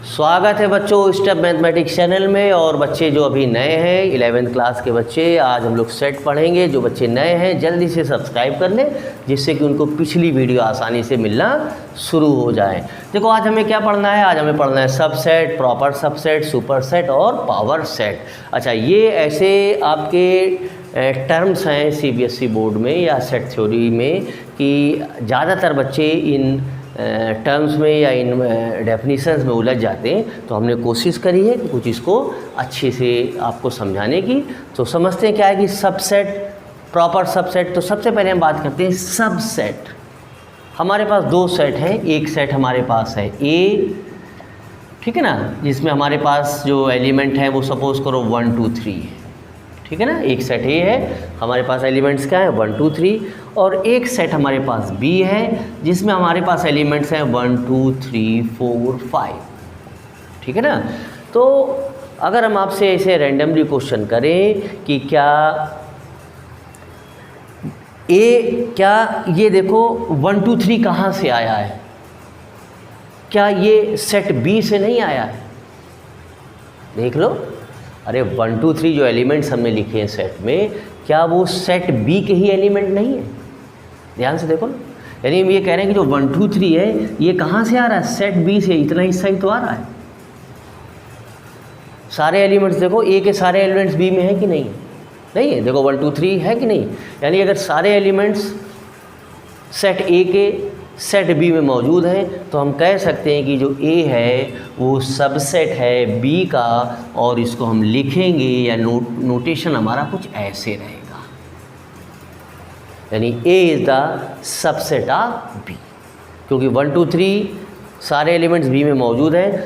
स्वागत है बच्चों स्टेप मैथमेटिक्स चैनल में। और बच्चे जो अभी नए हैं 11th क्लास के बच्चे, आज हम लोग सेट पढ़ेंगे। जो बच्चे नए हैं जल्दी से सब्सक्राइब कर लें जिससे कि उनको पिछली वीडियो आसानी से मिलना शुरू हो जाए। देखो आज हमें क्या पढ़ना है, आज हमें पढ़ना है सबसेट, प्रॉपर सबसेट, सुपरसेट और पावर सेट। अच्छा, ये ऐसे आपके टर्म्स हैं सीबीएसई बोर्ड में या सेट थ्योरी में कि ज़्यादातर बच्चे इन टर्म्स में या इन डेफिनीशंस में उलझ जाते हैं। तो हमने कोशिश करी है कि कुछ इसको अच्छे से आपको समझाने की। तो समझते हैं क्या है कि सबसेट, प्रॉपर सबसेट। तो सबसे पहले हम बात करते हैं सबसेट। हमारे पास दो सेट हैं। एक सेट हमारे पास है ए, ठीक है ना, जिसमें हमारे पास जो एलिमेंट हैं वो सपोज़ करो 1 2 3 है, ठीक है ना। एक सेट ए है, हमारे पास एलिमेंट्स क्या है 1 2 3। और एक सेट हमारे पास बी है जिसमें हमारे पास एलिमेंट्स हैं 1 2 3 4 5, ठीक है ना। तो अगर हम आपसे ऐसे रैंडमली क्वेश्चन करें कि क्या ये देखो 1 2 3 कहाँ से आया है, क्या ये सेट बी से नहीं आया है? देख लो, अरे 1 2 3 जो एलिमेंट्स हमने लिखे हैं सेट में, क्या वो सेट बी के ही एलिमेंट नहीं है? ध्यान से देखो ना, यानी हम ये कह रहे हैं कि जो 1 2 3 है ये कहाँ से आ रहा है? सेट बी से। इतना हिस्सा ही तो आ रहा है। सारे एलिमेंट्स देखो, ए के सारे एलिमेंट्स बी में है कि नहीं है? नहीं है। देखो 1 2 3 है कि नहीं? यानी अगर सारे एलिमेंट्स सेट ए के सेट बी में मौजूद है तो हम कह सकते हैं कि जो ए है वो सबसेट है बी का। और इसको हम लिखेंगे या नोटेशन हमारा कुछ ऐसे रहेगा, यानी A is the subset of B. क्योंकि 1 2 3 सारे एलिमेंट्स बी में मौजूद हैं,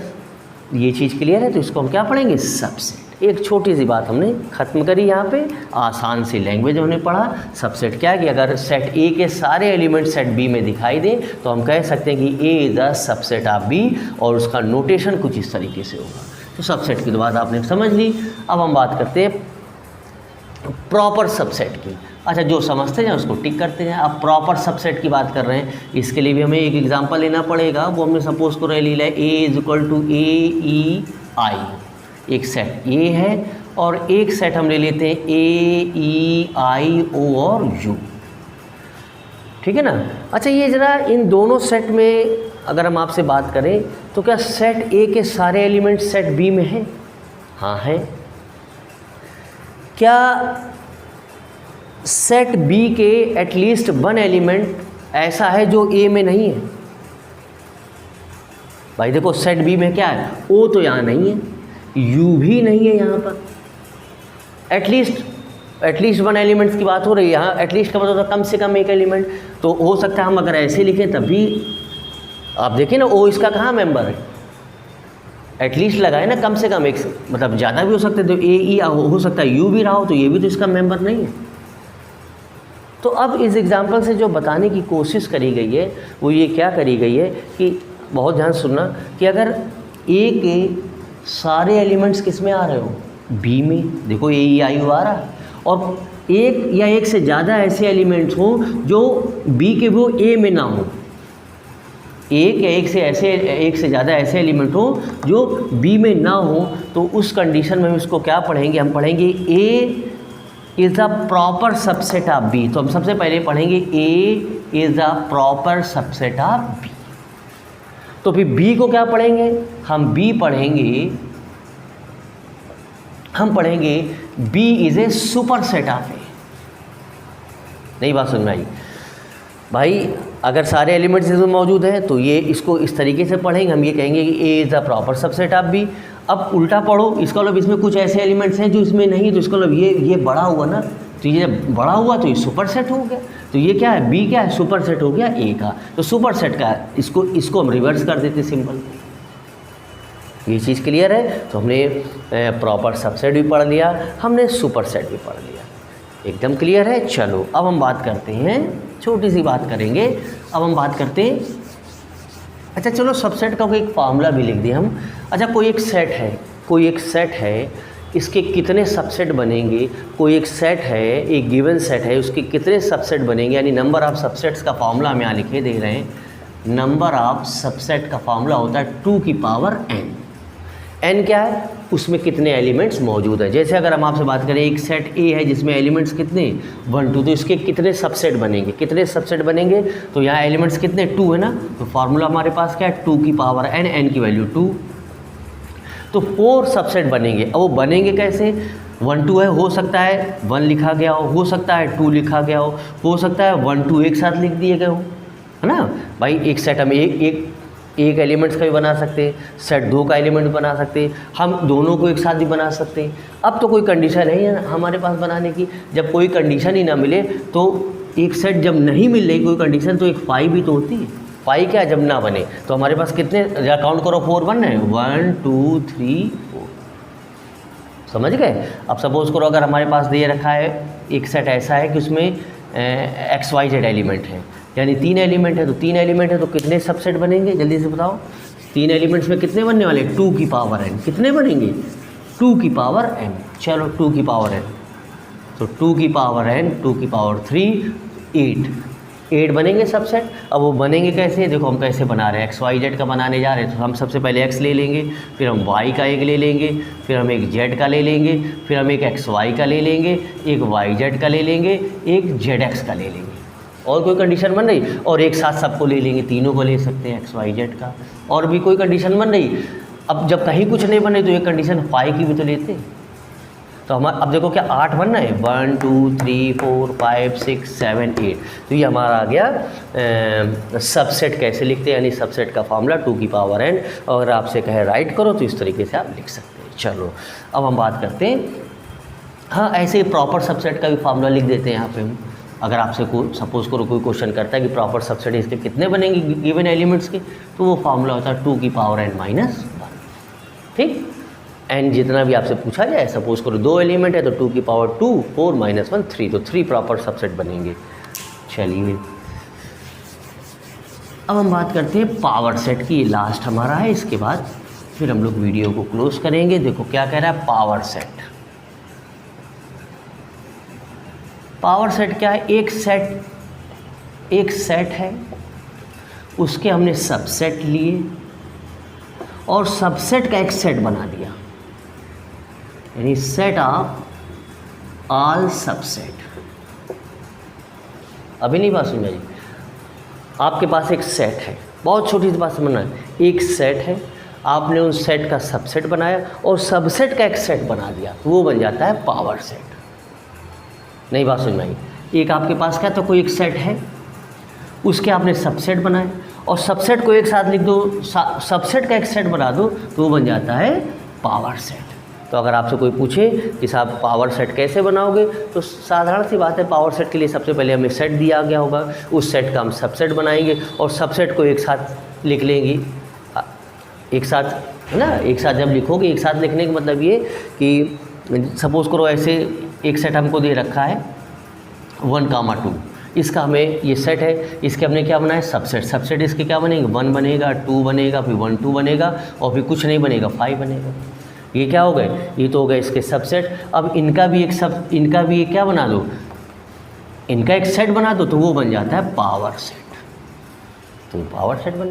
ये चीज़ क्लियर है। तो इसको हम क्या पढ़ेंगे? सबसेट। एक छोटी सी बात हमने ख़त्म करी यहाँ पे, आसान सी लैंग्वेज हमने पढ़ा। सबसेट क्या है कि अगर सेट ए के सारे एलिमेंट सेट बी में दिखाई दें तो हम कह सकते हैं कि A is the subset of B, और उसका नोटेशन कुछ इस तरीके से होगा। तो सबसेट की तो बात आपने समझ ली। अब हम बात करते हैं प्रॉपर सबसेट की। अच्छा, जो समझते हैं उसको टिक करते हैं। अब प्रॉपर सबसेट की बात कर रहे हैं, इसके लिए भी हमें एक एग्जांपल लेना पड़ेगा। वो हमने सपोज को ले लिया है ए इज इक्वल टू ए ई आई। एक सेट ए है और एक सेट हम ले लेते हैं ए ई आई ओ और यू, ठीक है ना। अच्छा, ये ज़रा इन दोनों सेट में अगर हम आपसे बात करें तो क्या सेट ए के सारे एलिमेंट सेट बी में हैं? हाँ है। क्या सेट बी के एटलीस्ट वन एलिमेंट ऐसा है जो ए में नहीं है? भाई देखो, सेट बी में क्या है? ओ तो यहाँ नहीं है, यू भी नहीं है यहाँ पर। एटलीस्ट वन एलिमेंट्स की बात हो रही है यहाँ। एटलीस्ट का मतलब होता है कम से कम एक एलिमेंट। तो हो सकता है हम अगर ऐसे लिखें तब भी आप देखिए ना, ओ इसका कहाँ मेंबर है? एटलीस्ट लगाए ना, कम से कम एक, मतलब ज़्यादा भी हो सकते, तो ए ई हो सकता है, यू भी रहा हो, तो ये भी तो इसका मेंबर नहीं है। तो अब इस एग्जाम्पल से जो बताने की कोशिश करी गई है वो ये क्या करी गई है कि बहुत ध्यान सुनना कि अगर ए के सारे एलिमेंट्स किस में आ रहे हो? बी में। देखो ए ई आई ओ आ रहा है, और एक या एक से ज़्यादा ऐसे एलिमेंट्स हो जो बी के वो ए में ना हो। एक या एक से ज़्यादा ऐसे एलिमेंट हो जो बी में ना हो, तो उस कंडीशन में हम इसको क्या पढ़ेंगे? हम पढ़ेंगे A is the proper subset of B. तो हम सबसे पहले पढ़ेंगे A is the proper subset of B. तो फिर बी को क्या पढ़ेंगे? हम पढ़ेंगे B is A superset of A. नई बात समझ में आई भाई? अगर सारे एलिमेंट्स इसमें मौजूद हैं तो ये इसको इस तरीके से पढ़ेंगे, हम ये कहेंगे कि A is the proper subset of B. अब उल्टा पढ़ो, इसका मतलब इसमें कुछ ऐसे एलिमेंट्स हैं जो इसमें नहीं, तो इसका मतलब ये बड़ा हुआ ना, तो ये जब बड़ा हुआ तो ये सुपरसेट हो गया। तो ये क्या है? बी क्या है? सुपरसेट हो गया ए का। तो सुपरसेट का इसको हम रिवर्स कर देते सिंपल। ये चीज़ क्लियर है? तो हमने प्रॉपर सबसेट भी पढ़ लिया, हमने सुपरसेट भी पढ़ लिया। एकदम क्लियर है? चलो अब हम बात करते हैं, छोटी सी बात करेंगे। अब हम बात करते हैं, अच्छा चलो सबसेट का कोई एक फार्मूला भी लिख दिया हम। अच्छा, कोई एक सेट है, इसके कितने सबसेट बनेंगे? कोई एक सेट है, एक गिवन सेट है, उसके कितने सबसेट बनेंगे? यानी नंबर ऑफ सबसेट्स का फार्मूला हम यहाँ लिखे दे रहे हैं। नंबर ऑफ सबसेट का फार्मूला होता है 2 की पावर n। n क्या है, उसमें कितने एलिमेंट्स मौजूद हैं। जैसे अगर हम आपसे बात करें एक सेट A है जिसमें एलिमेंट्स कितने 1 2, तो इसके कितने सबसेट बनेंगे, कितने सबसेट बनेंगे, तो यहाँ एलिमेंट्स कितने 2 है ना, तो फार्मूला हमारे पास क्या है 2 की पावर n, n की वैल्यू 2, तो 4 सबसेट बनेंगे। अब वो बनेंगे कैसे, 1 2 है, हो सकता है 1 लिखा गया हो सकता है 2 लिखा गया हो सकता है 1 2 एक साथ लिख दिए गए हो, है ना भाई। एक सेट हम एक एलिमेंट्स का भी बना सकते हैं, सेट 2 का एलिमेंट बना सकते हैं, हम दोनों को एक साथ भी बना सकते हैं। अब तो कोई कंडीशन नहीं है हमारे पास बनाने की, जब कोई कंडीशन ही ना मिले तो एक सेट जब नहीं मिल रही कोई कंडीशन तो एक फाई भी तो होती है। फाई क्या जब ना बने, तो हमारे पास कितने, काउंट करो 4 1 है, 1 2 3 4, समझ गए। अब सपोज़ करो अगर हमारे पास दे रखा है एक सेट ऐसा है कि उसमें XYZ एलिमेंट है, यानी 3 एलिमेंट है, तो 3 एलिमेंट है तो कितने सबसेट बनेंगे जल्दी से बताओ। 3 एलिमेंट्स में कितने बनने वाले, 2 की पावर n, कितने बनेंगे 2 की पावर n, चलो 2 की पावर n, तो 2 की पावर n 2 की पावर 3 8 बनेंगे सबसेट। अब वो बनेंगे कैसे, देखो हम कैसे बना रहे हैं, XYZ का बनाने जा रहे हैं, तो हम सबसे पहले x ले लेंगे, फिर हम y का एक ले लेंगे, फिर हम एक z का ले लेंगे, फिर हम एक xy का ले लेंगे, एक yz का ले लेंगे, एक zx का ले लेंगे। और कोई कंडीशन बन रही, और एक साथ सबको ले लेंगे, तीनों को ले सकते हैं XYZ का। और भी कोई कंडीशन बन रही, अब जब कहीं कुछ नहीं बने तो एक कंडीशन फाई की भी तो लेते। तो हमारा अब देखो क्या 8 बनना है, 1 2 3 4 5 6 7 8, तो ये हमारा आ गया सबसेट कैसे लिखते हैं, यानी सबसेट का फार्मूला 2 की पावर n। और आपसे कहे राइट करो तो इस तरीके से आप लिख सकते हैं। चलो अब हम बात करते हैं, हाँ ऐसे ही प्रॉपर सबसेट का भी फार्मूला लिख देते हैं यहाँ पे हम। अगर आपसे सपोज़ करो कोई क्वेश्चन करता है कि प्रॉपर सबसेट इसके कितने बनेंगे गिवन एलिमेंट्स के, तो वो फार्मूला होता है 2 की पावर n माइनस 1, ठीक। n जितना भी आपसे पूछा जाए, सपोज़ करो 2 एलिमेंट है तो 2 की पावर 2 4 माइनस 1 3, तो 3 प्रॉपर सबसेट बनेंगे। चलिए अब हम बात करते हैं पावर सेट की, लास्ट हमारा है, इसके बाद फिर हम लोग वीडियो को क्लोज करेंगे। देखो क्या कह रहा है पावर सेट। पावर सेट क्या है, एक सेट है, उसके हमने सबसेट लिए और सबसेट का एक सेट बना दिया, यानी सेट ऑफ ऑल सबसेट। अभी नहीं बात समझ, आपके पास एक सेट है, बहुत छोटी सी बात समझना है, एक सेट है, आपने उस सेट का सबसेट बनाया और सबसेट का एक सेट बना दिया, तो वो बन जाता है पावर सेट। नहीं बात समझ में आई। एक आपके पास क्या, तो कोई एक सेट है, उसके आपने सबसेट बनाए और सबसेट को एक साथ लिख दो, सबसेट का एक सेट बना दो, तो वो बन जाता है पावर सेट। तो अगर आपसे कोई पूछे कि साहब पावर सेट कैसे बनाओगे, तो साधारण सी बात है, पावर सेट के लिए सबसे पहले हमें सेट दिया गया होगा, उस सेट का हम सबसेट बनाएंगे और सबसेट को एक साथ लिख लेंगे, एक साथ, है ना। एक साथ जब लिखोगे, एक साथ लिखने का मतलब ये कि सपोज़ करो ऐसे एक सेट हमको दे रखा है 1 2, इसका हमें ये सेट है, इसके हमने क्या बनाया सबसेट। सबसेट इसके क्या बनेंगे, 1 बनेगा, 2 बनेगा, फिर 1 2 बनेगा और फिर कुछ नहीं बनेगा, 5 बनेगा। ये क्या हो गए, ये तो हो गए इसके सबसेट। अब इनका भी एक क्या बना दो, इनका एक सेट बना दो, तो वो बन जाता है पावर सेट। तो पावर सेट बन